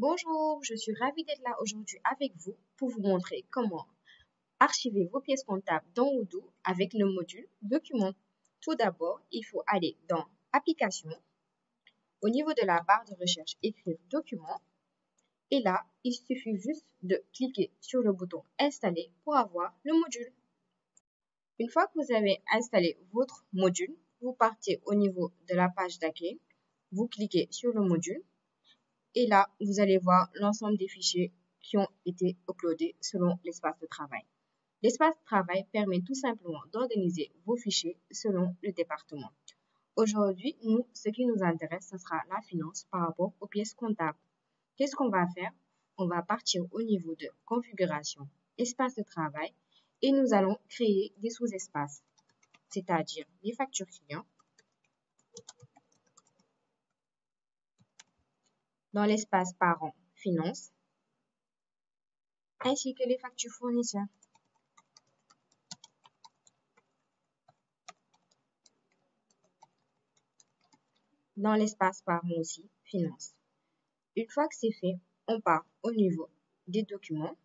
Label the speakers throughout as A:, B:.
A: Bonjour, je suis ravie d'être là aujourd'hui avec vous pour vous montrer comment archiver vos pièces comptables dans Odoo avec le module Documents. Tout d'abord, il faut aller dans Applications, au niveau de la barre de recherche, écrire Documents et là, il suffit juste de cliquer sur le bouton Installer pour avoir le module. Une fois que vous avez installé votre module, vous partez au niveau de la page d'accueil, vous cliquez sur le module. Et là, vous allez voir l'ensemble des fichiers qui ont été uploadés selon l'espace de travail. L'espace de travail permet tout simplement d'organiser vos fichiers selon le département. Aujourd'hui, ce qui nous intéresse, ce sera la finance par rapport aux pièces comptables. Qu'est-ce qu'on va faire? On va partir au niveau de configuration, espace de travail, et nous allons créer des sous-espaces, c'est-à-dire les factures clients. Dans l'espace parents, finances, ainsi que les factures fournisseurs. Dans l'espace parents aussi, finances. Une fois que c'est fait, on part au niveau des documents.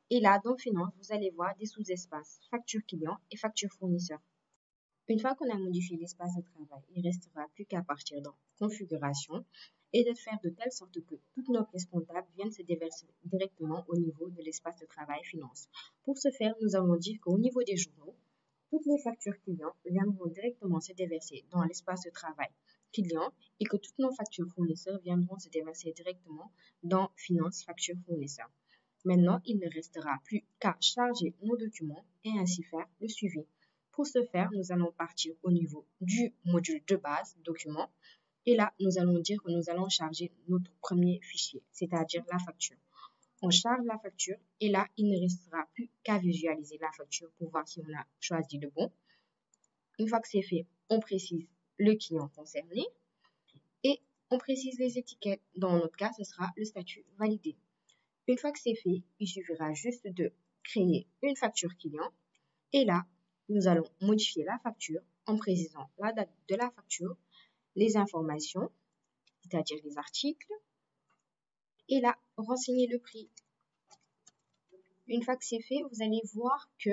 A: Et là, dans finance, vous allez voir des sous-espaces, factures clients et factures fournisseurs. Une fois qu'on a modifié l'espace de travail, il ne restera plus qu'à partir dans configuration et de faire de telle sorte que toutes nos pièces comptables viennent se déverser directement au niveau de l'espace de travail finance. Pour ce faire, nous allons dire qu'au niveau des journaux, toutes les factures clients viendront directement se déverser dans l'espace de travail client et que toutes nos factures fournisseurs viendront se déverser directement dans Finance Factures Fournisseurs. Maintenant, il ne restera plus qu'à charger nos documents et ainsi faire le suivi. Pour ce faire, nous allons partir au niveau du module de base, documents, et là, nous allons dire que nous allons charger notre premier fichier, c'est-à-dire la facture. On charge la facture et là, il ne restera plus qu'à visualiser la facture pour voir si on a choisi le bon. Une fois que c'est fait, on précise le client concerné et on précise les étiquettes. Dans notre cas, ce sera le statut validé. Une fois que c'est fait, il suffira juste de créer une facture client et là, nous allons modifier la facture en précisant la date de la facture, les informations, c'est-à-dire les articles, et là, renseigner le prix. Une fois que c'est fait, vous allez voir que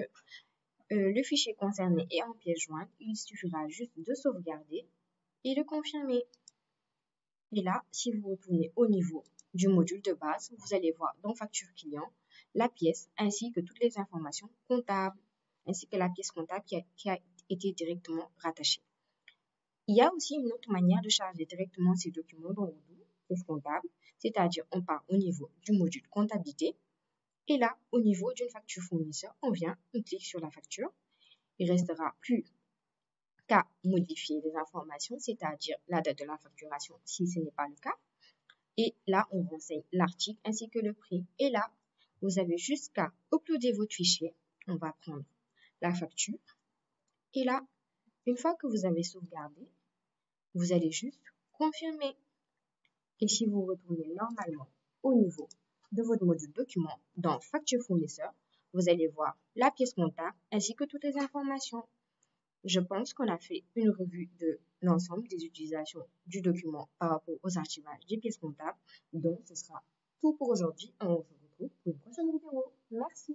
A: le fichier concerné est en pièce jointe. Il suffira juste de sauvegarder et de confirmer. Et là, si vous retournez au niveau du module de base, vous allez voir dans facture client la pièce ainsi que toutes les informations comptables, ainsi que la pièce comptable qui a été directement rattachée. Il y a aussi une autre manière de charger directement ces documents dans Odoo, pièce comptable, c'est-à-dire on part au niveau du module comptabilité et là, au niveau d'une facture fournisseur, on clique sur la facture. Il ne restera plus qu'à modifier les informations, c'est-à-dire la date de la facturation si ce n'est pas le cas. Et là, on renseigne l'article ainsi que le prix. Et là, vous avez juste qu'à uploader votre fichier. On va prendre la facture. Et là, une fois que vous avez sauvegardé, vous allez juste confirmer. Et si vous retournez normalement au niveau de votre module document dans facture fournisseur, vous allez voir la pièce comptable ainsi que toutes les informations. Je pense qu'on a fait une revue de l'ensemble des utilisations du document par rapport aux archivages des pièces comptables. Donc, ce sera tout pour aujourd'hui. On se retrouve pour une prochaine vidéo. Merci.